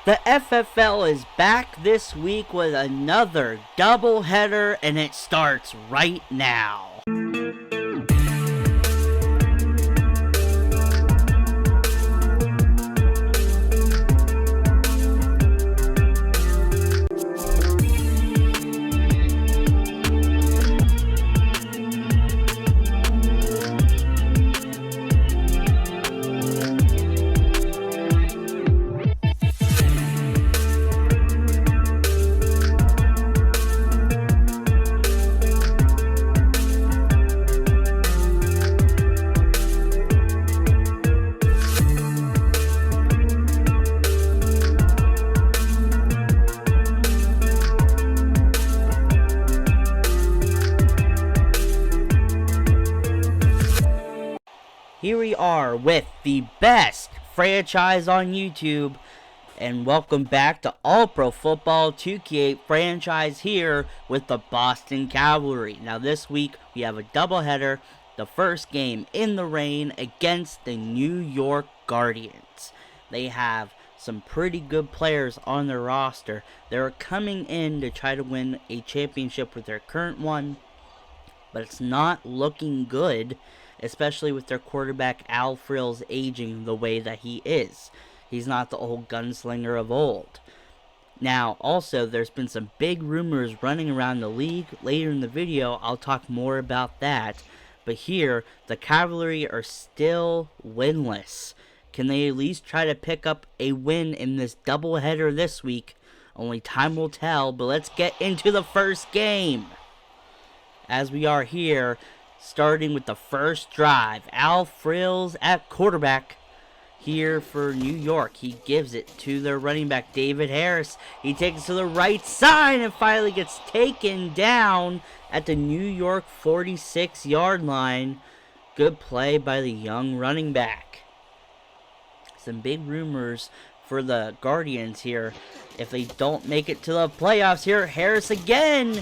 The FFL is back this week with another doubleheader, and it starts right now. Here we are with the best franchise on YouTube, and welcome back to All Pro Football 2K8 franchise here with the Boston Cavalry. Now this week we have a doubleheader, the first game in the rain against the New York Guardians. They have some pretty good players on their roster. They're coming in to try to win a championship with their current one, but it's not looking good, especially with their quarterback Al Frills aging the way that he is. He's not the old gunslinger of old. Now, also, there's been some big rumors running around the league. Later in the video, I'll talk more about that. But here, the Cavalry are still winless. Can they at least try to pick up a win in this doubleheader this week? Only time will tell, but let's get into the first game. As we are here, starting with the first drive, Al Frills at quarterback here for New York. He gives it to their running back, David Harris. He takes it to the right side and finally gets taken down at the New York 46-yard line. Good play by the young running back. Some big rumors for the Guardians here. If they don't make it to the playoffs here, Harris again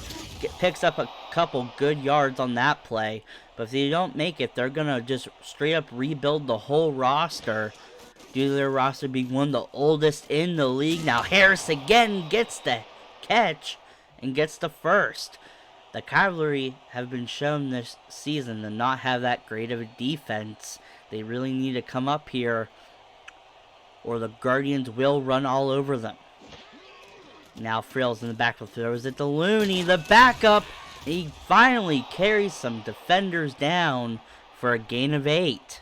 picks up a couple good yards on that play. But if they don't make it, they're going to just straight up rebuild the whole roster due to their roster being one of the oldest in the league. Now Harris again gets the catch and gets the first. The Cavalry have been shown this season to not have that great of a defense. They really need to come up here or the Guardians will run all over them. Now Frills in the backfield throws it to Looney, the backup. He finally carries some defenders down for a gain of 8.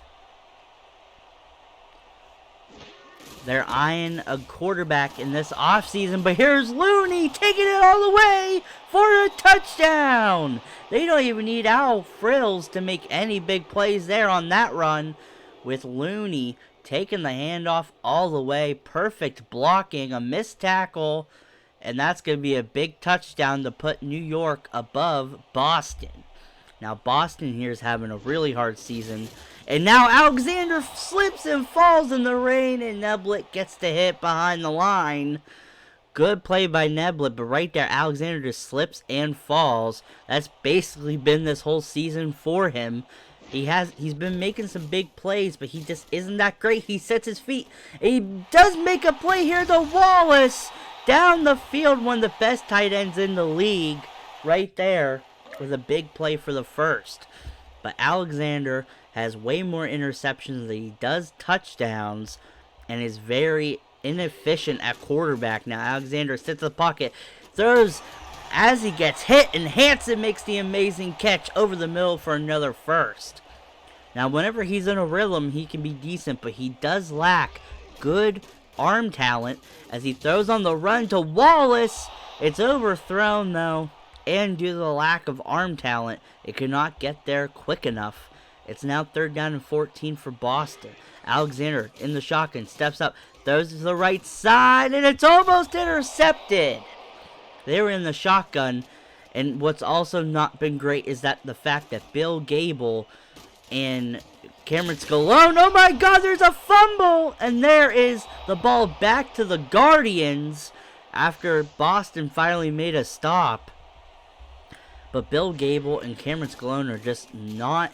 They're eyeing a quarterback in this offseason, but here's Looney taking it all the way for a touchdown. They don't even need Al Frills to make any big plays there on that run, with Looney taking the handoff all the way. Perfect blocking, a missed tackle. And that's going to be a big touchdown to put New York above Boston. Now Boston here is having a really hard season. And now Alexander slips and falls in the rain. And Neblet gets the hit behind the line. Good play by Neblet. But right there, Alexander just slips and falls. That's basically been this whole season for him. He's been making some big plays, but he just isn't that great. He sets his feet. And he does make a play here to Wallace. Down the field, one of the best tight ends in the league. Right there with a big play for the first. But Alexander has way more interceptions than he does touchdowns. And is very inefficient at quarterback. Now Alexander sits in the pocket. Throws as he gets hit. And Hansen makes the amazing catch over the middle for another first. Now whenever he's in a rhythm, he can be decent. But he does lack good arm talent as he throws on the run to Wallace. It's overthrown though, and due to the lack of arm talent, it could not get there quick enough. It's now 3rd down and 14 for Boston. Alexander in the shotgun steps up, throws it to the right side, and it's almost intercepted. They were in the shotgun, and what's also not been great is that the fact that Bill Gable and Cameron Scalone, oh my God, there's a fumble! And there is the ball back to the Guardians after Boston finally made a stop. But Bill Gable and Cameron Scalone are just not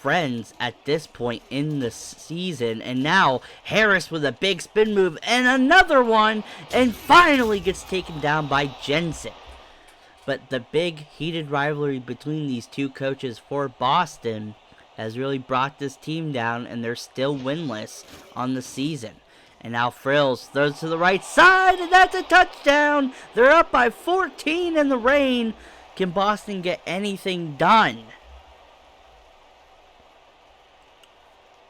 friends at this point in the season. And now Harris with a big spin move and another one, and finally gets taken down by Jensen. But the big heated rivalry between these two coaches for Boston has really brought this team down, and they're still winless on the season. And now Frills throws to the right side, and that's a touchdown. They're up by 14 in the rain. Can Boston get anything done?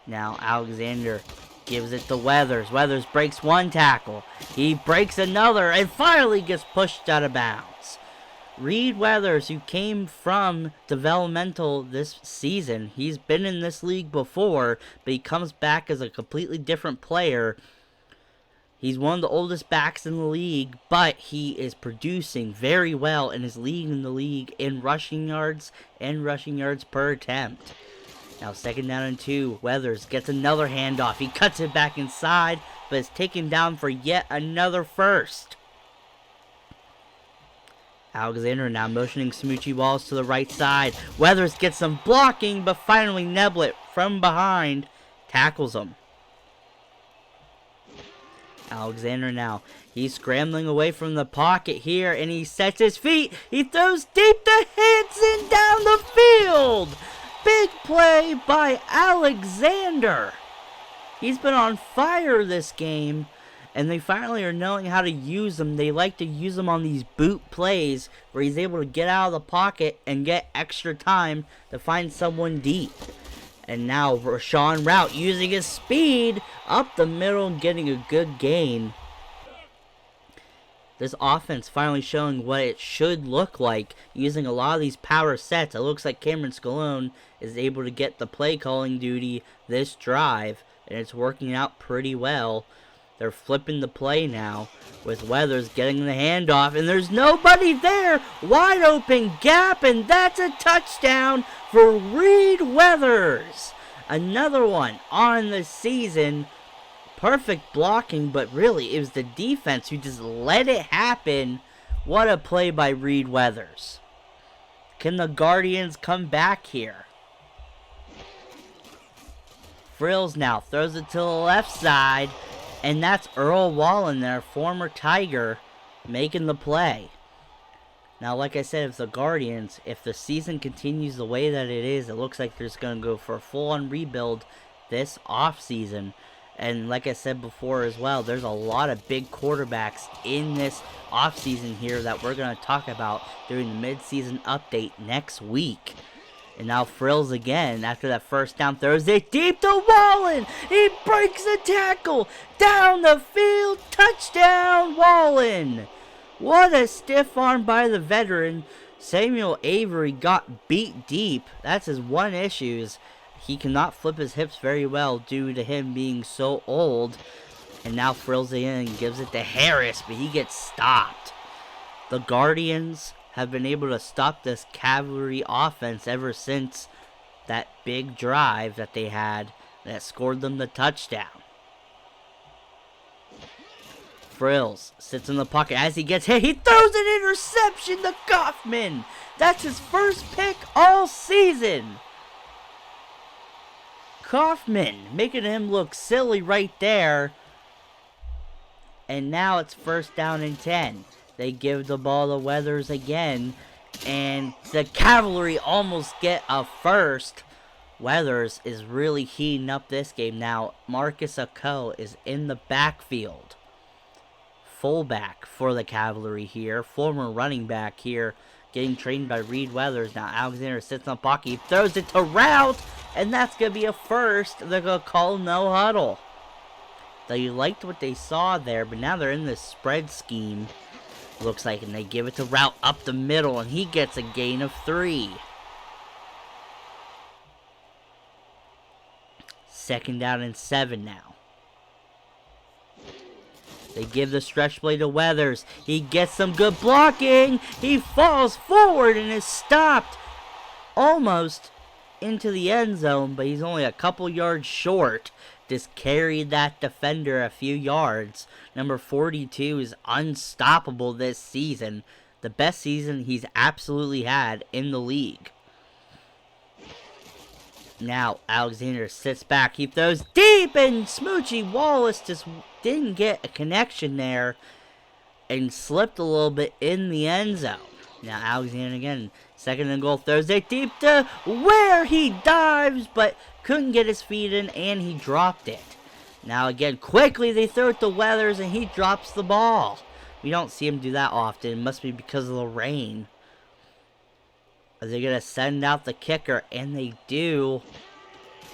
Now Alexander gives it to Weathers. Weathers breaks one tackle. He breaks another and finally gets pushed out of bounds. Reed Weathers, who came from developmental this season, he's been in this league before, but he comes back as a completely different player. He's one of the oldest backs in the league, but he is producing very well and is leading the league in rushing yards and rushing yards per attempt. Now 2nd down and 2. Weathers gets another handoff. He cuts it back inside, but is taken down for yet another first. Alexander now motioning Smoochie Walls to the right side. Weathers gets some blocking, but finally Neblett from behind tackles him. Alexander now, he's scrambling away from the pocket here, and he sets his feet. He throws deep to Hansen down the field. Big play by Alexander. He's been on fire this game, and they finally are knowing how to use him. They like to use him on these boot plays where he's able to get out of the pocket and get extra time to find someone deep. And now Rashawn Rout using his speed up the middle and getting a good gain. This offense finally showing what it should look like using a lot of these power sets. It looks like Cameron Scalone is able to get the play calling duty this drive, and it's working out pretty well. They're flipping the play now with Weathers getting the handoff, and there's nobody there. Wide open gap, and that's a touchdown for Reed Weathers. Another one on the season. Perfect blocking, but really it was the defense who just let it happen. What a play by Reed Weathers. Can the Guardians come back here? Frills now throws it to the left side. And that's Earl Wallen there, former Tiger, making the play. Now, like I said, if the Guardians, if the season continues the way that it is, it looks like they're just going to go for a full-on rebuild this offseason. And like I said before as well, there's a lot of big quarterbacks in this offseason here that we're going to talk about during the mid-season update next week. And now Frills again, after that first down, throws it deep to Wallen. He breaks the tackle. Down the field. Touchdown, Wallen. What a stiff arm by the veteran. Samuel Avery got beat deep. That's his one issue. He cannot flip his hips very well due to him being so old. And now Frills in and gives it to Harris, but he gets stopped. The Guardians have been able to stop this Cavalry offense ever since that big drive that they had that scored them the touchdown. Frills sits in the pocket as he gets hit. He throws an interception to Kaufman. That's his first pick all season. Kaufman making him look silly right there. And now it's 1st down and 10. They give the ball to Weathers again, and the Cavalry almost get a first. Weathers is really heating up this game now. Marcus Ako is in the backfield. Fullback for the Cavalry here. Former running back here, getting trained by Reed Weathers. Now Alexander sits on the pocket. He throws it to Rout, and that's going to be a first. They're going to call no huddle. They liked what they saw there, but now they're in this spread scheme. Looks like, and they give it to Rout up the middle, and he gets a gain of 3. 2nd down and 7 now. They give the stretch play to Weathers. He gets some good blocking. He falls forward and is stopped almost into the end zone, but he's only a couple yards short. Just carried that defender a few yards. Number 42 is unstoppable this season. The best season he's absolutely had in the league. Now Alexander sits back. He throws deep, and Smoochie Wallace just didn't get a connection there and slipped a little bit in the end zone. Now Alexander again, second and goal, throws it deep to where he dives, but couldn't get his feet in, and he dropped it. Now again, quickly they throw it to Weathers, and he drops the ball. We don't see him do that often. It must be because of the rain. Are they going to send out the kicker? And they do.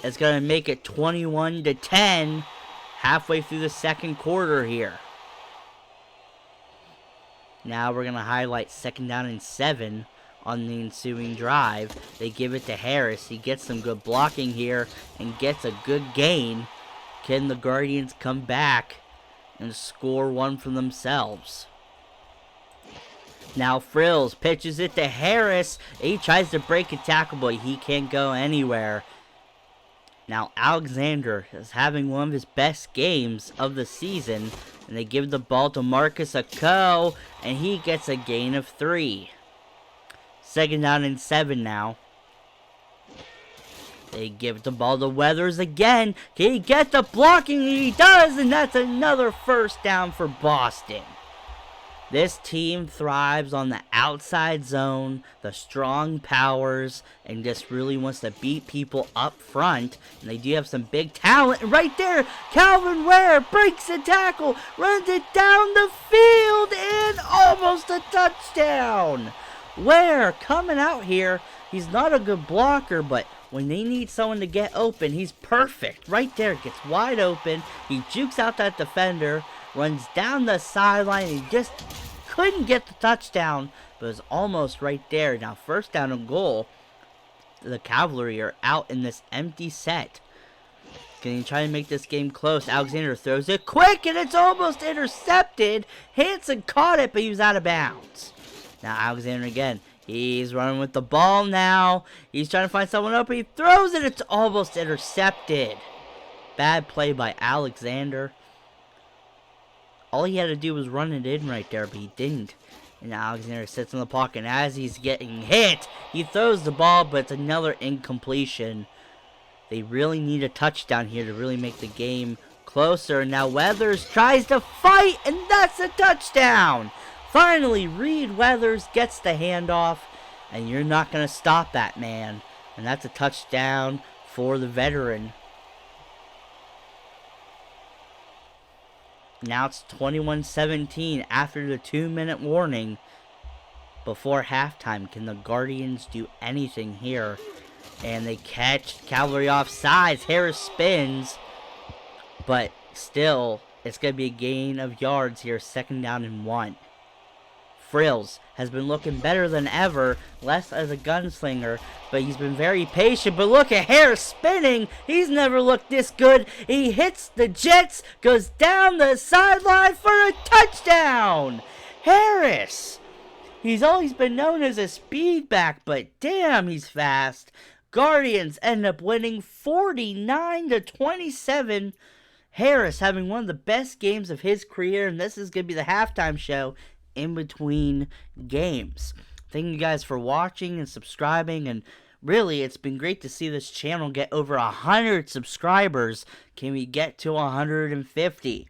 It's going to make it 21-10 halfway through the second quarter here. Now we're going to highlight 2nd down and 7 on the ensuing drive. They give it to Harris. He gets some good blocking here and gets a good gain. Can the Guardians come back and score one for themselves? Now Frills pitches it to Harris. He tries to break a tackle, but he can't go anywhere. Now Alexander is having one of his best games of the season. And they give the ball to Marcus Ako, and he gets a gain of 3. 2nd down and 7 now. They give the ball to Weathers again. Can he get the blocking? He does, and that's another first down for Boston. This team thrives on the outside zone, the strong powers, and just really wants to beat people up front. And they do have some big talent. Right there, Calvin Ware breaks the tackle, runs it down the field, and almost a touchdown. Ware coming out here. He's not a good blocker, but when they need someone to get open, he's perfect. Right there, gets wide open. He jukes out that defender, runs down the sideline. He just couldn't get the touchdown, but was almost right there. Now, 1st down and goal. The Cavalry are out in this empty set. Can he try to make this game close? Alexander throws it quick, and it's almost intercepted. Hanson caught it, but he was out of bounds. Now, Alexander again. He's running with the ball now. He's trying to find someone open. He throws it. It's almost intercepted. Bad play by Alexander. All he had to do was run it in right there, but he didn't. And Alexander sits in the pocket. And as he's getting hit, he throws the ball, but it's another incompletion. They really need a touchdown here to really make the game closer. Now Weathers tries to fight, and that's a touchdown. Finally, Reed Weathers gets the handoff, and you're not going to stop that man. And that's a touchdown for the veteran. Now it's 21-17 after the 2-minute warning before halftime. Can the Guardians do anything here? And they catch Cavalry offsides. Harris spins, but still, it's going to be a gain of yards here. 2nd down and 1. Frills has been looking better than ever, less as a gunslinger, but he's been very patient. But look at Harris spinning. He's never looked this good. He hits the Jets, goes down the sideline for a touchdown. Harris, he's always been known as a speed back, but damn, he's fast. Guardians end up winning 49-27. Harris having one of the best games of his career, and this is going to be the halftime show in between games. Thank you guys for watching and subscribing, and really, it's been great to see this channel get over 100 subscribers. Can we get to 150?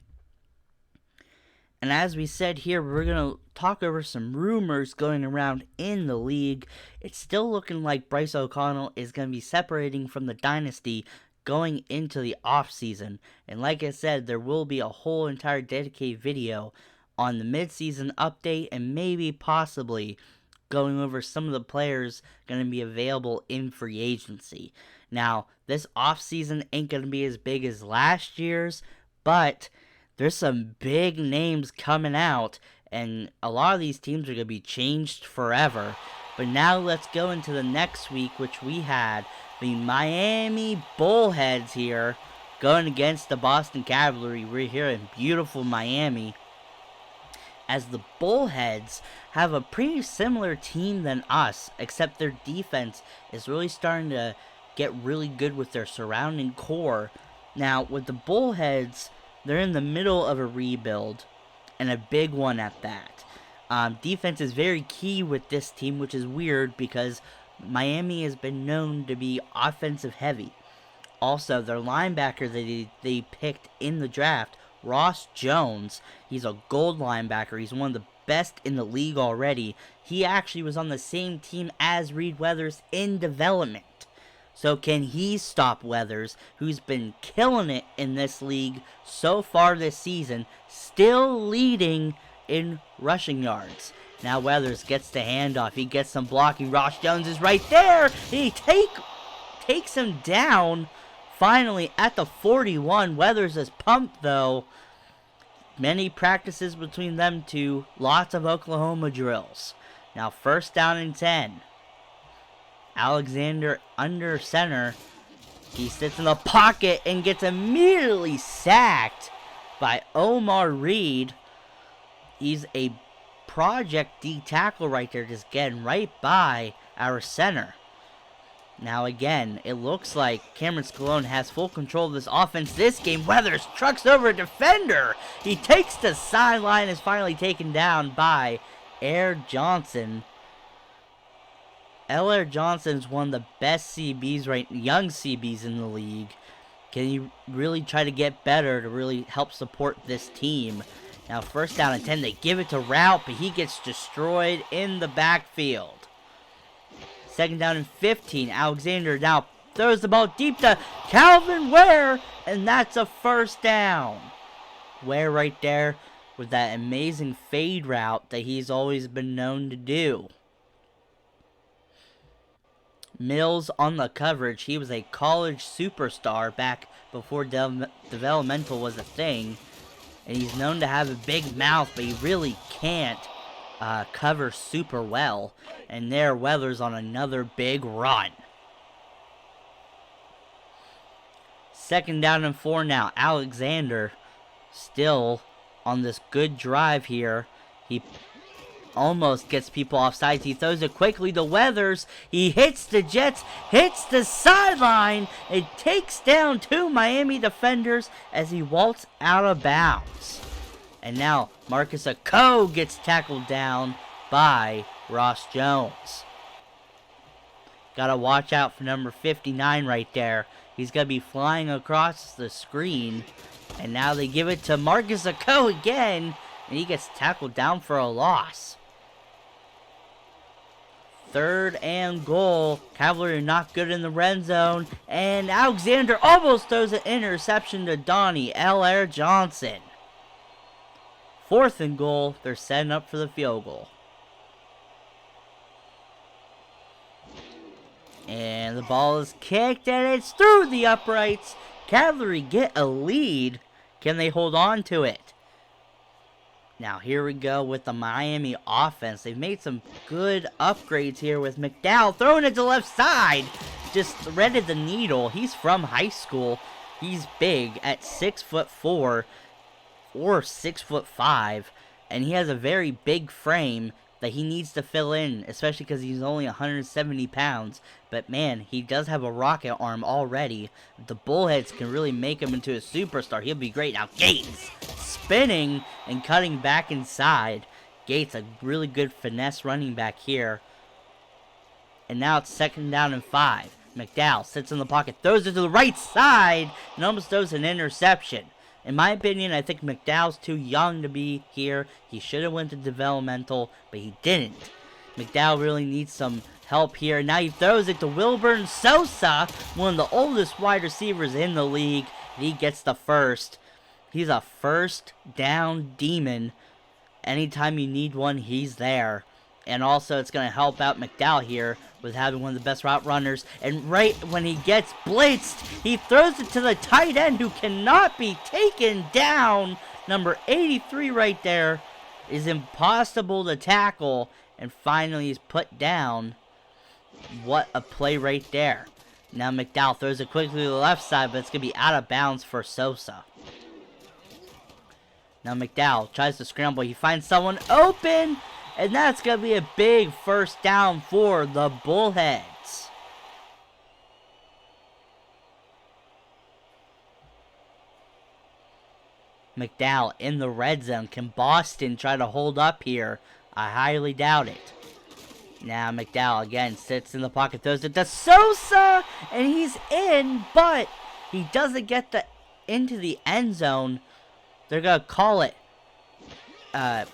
And as we said here, we're going to talk over some rumors going around in the league. It's still looking like Bryce O'Connell is going to be separating from the dynasty going into the offseason. And like I said, there will be a whole entire dedicated video on the midseason update, and maybe possibly going over some of the players going to be available in free agency. Now, this offseason ain't going to be as big as last year's, but there's some big names coming out, and a lot of these teams are going to be changed forever. But now let's go into the next week, which we had the Miami Bullheads here going against the Boston Cavalry. We're here in beautiful Miami, as the Bullheads have a pretty similar team than us, except their defense is really starting to get really good with their surrounding core. Now, with the Bullheads, they're in the middle of a rebuild, and a big one at that. Defense is very key with this team, which is weird because Miami has been known to be offensive heavy. Also, their linebacker that they picked in the draft, Ross Jones, he's a gold linebacker. He's one of the best in the league already. He actually was on the same team as Reed Weathers in development. So can he stop Weathers, who's been killing it in this league so far this season, still leading in rushing yards? Now Weathers gets the handoff. He gets some blocking. Ross Jones is right there. He takes him down. Finally, at the 41, Weathers is pumped, though. Many practices between them two. Lots of Oklahoma drills. Now, first down and 10. Alexander under center. He sits in the pocket and gets immediately sacked by Omar Reed. He's a Project D tackle right there, just getting right by our center. Now again, it looks like Cameron Scalone has full control of this offense this game. Weathers trucks over a defender. He takes the sideline, is finally taken down by Air Johnson. Air Johnson is one of the best CBs, young CBs in the league. Can he really try to get better to really help support this team? Now first down and 10, they give it to Route, but he gets destroyed in the backfield. Second down and 15. Alexander now throws the ball deep to Calvin Ware, and that's a first down. Ware right there with that amazing fade route that he's always been known to do. Mills on the coverage. He was a college superstar back before developmental was a thing. And he's known to have a big mouth, but he really can't cover super well. And there, Weathers on another big run. Second down and 4 now. Alexander still on this good drive here. He almost gets people off sides. He throws it quickly to Weathers. He hits the Jets, hits the sideline. It takes down 2 Miami defenders as he waltzes out of bounds. And now Marcus Ako gets tackled down by Ross Jones. Gotta watch out for number 59 right there. He's gonna be flying across the screen. And now they give it to Marcus Ako again. And he gets tackled down for a loss. Third and goal. Cavalry are not good in the red zone. And Alexander almost throws an interception to Donnie L.R. Johnson. Fourth and goal. They're setting up for the field goal. And the ball is kicked and it's through the uprights. Cavalry get a lead. Can they hold on to it? Now here we go with the Miami offense. They've made some good upgrades here with McDowell throwing it to the left side. Just threaded the needle. He's from high school. He's big at 6'4" or 6'5", and he has a very big frame that he needs to fill in, especially because he's only 170 pounds. But man, he does have a rocket arm already. The bullheads can really make him into a superstar. He'll be great. Now Gates spinning and cutting back inside. Gates, a really good finesse running back here. And now it's second down and 5. McDowell sits in the pocket, throws it to the right side, and almost throws an interception. In my opinion, I think McDowell's too young to be here. He should have went to developmental, but he didn't. McDowell really needs some help here. Now he throws it to Wilburn Sosa, one of the oldest wide receivers in the league. And he gets the first. He's a first down demon. Anytime you need one, he's there. And also, it's going to help out McDowell here with having one of the best route runners. And right when he gets blitzed, he throws it to the tight end who cannot be taken down. Number 83 right there is impossible to tackle. And finally, he's put down. What a play right there. Now McDowell throws it quickly to the left side, but it's going to be out of bounds for Sosa. Now McDowell tries to scramble. He finds someone open. And that's going to be a big first down for the Bullheads. McDowell in the red zone. Can Boston try to hold up here? I highly doubt it. Now McDowell again sits in the pocket, throws it to Sosa, and he's in, but he doesn't get into the end zone. They're going to call it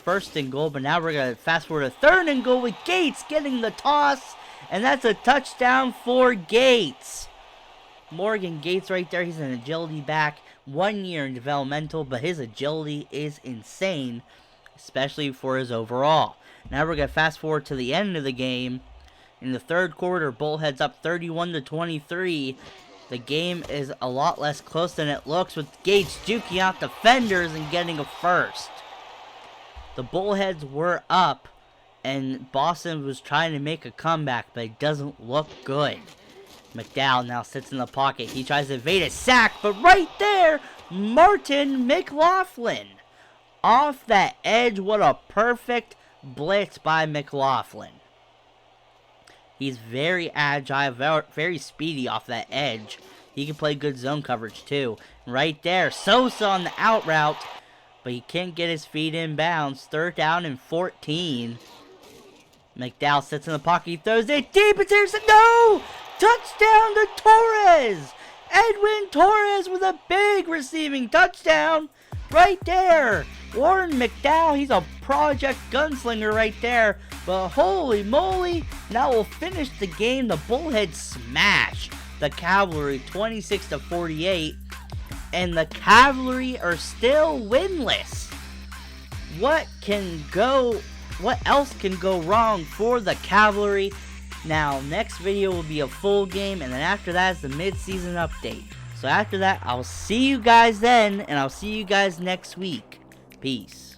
first and goal, but now we're going to fast forward to third and goal with Gates getting the toss, and that's a touchdown for Gates. Morgan Gates right there, he's an agility back, 1 year in developmental, but his agility is insane, especially for his overall. Now we're going to fast forward to the end of the game. In the third quarter, Bullheads up 31-23. The game is a lot less close than it looks, with Gates duking out defenders and getting a first. The Bullheads were up, and Boston was trying to make a comeback, but it doesn't look good. McDowell now sits in the pocket. He tries to evade a sack, but right there, Martin McLaughlin. Off that edge, what a perfect blitz by McLaughlin. He's very agile, very speedy off that edge. He can play good zone coverage too. Right there, Sosa on the out route, but he can't get his feet in bounds. 3rd down and 14. McDowell sits in the pocket, he throws it deep, it's intercepted. No! Touchdown to Torres! Edwin Torres with a big receiving touchdown right there. Warren McDowell, he's a project gunslinger right there. But holy moly, now we'll finish the game. The Bullheads smash the Cavalry 26-48. And the Cavalry are still winless. What else can go wrong for the Cavalry? Now, next video will be a full game, and then after that is the mid-season update. So after that, I'll see you guys then, and I'll see you guys next week. Peace.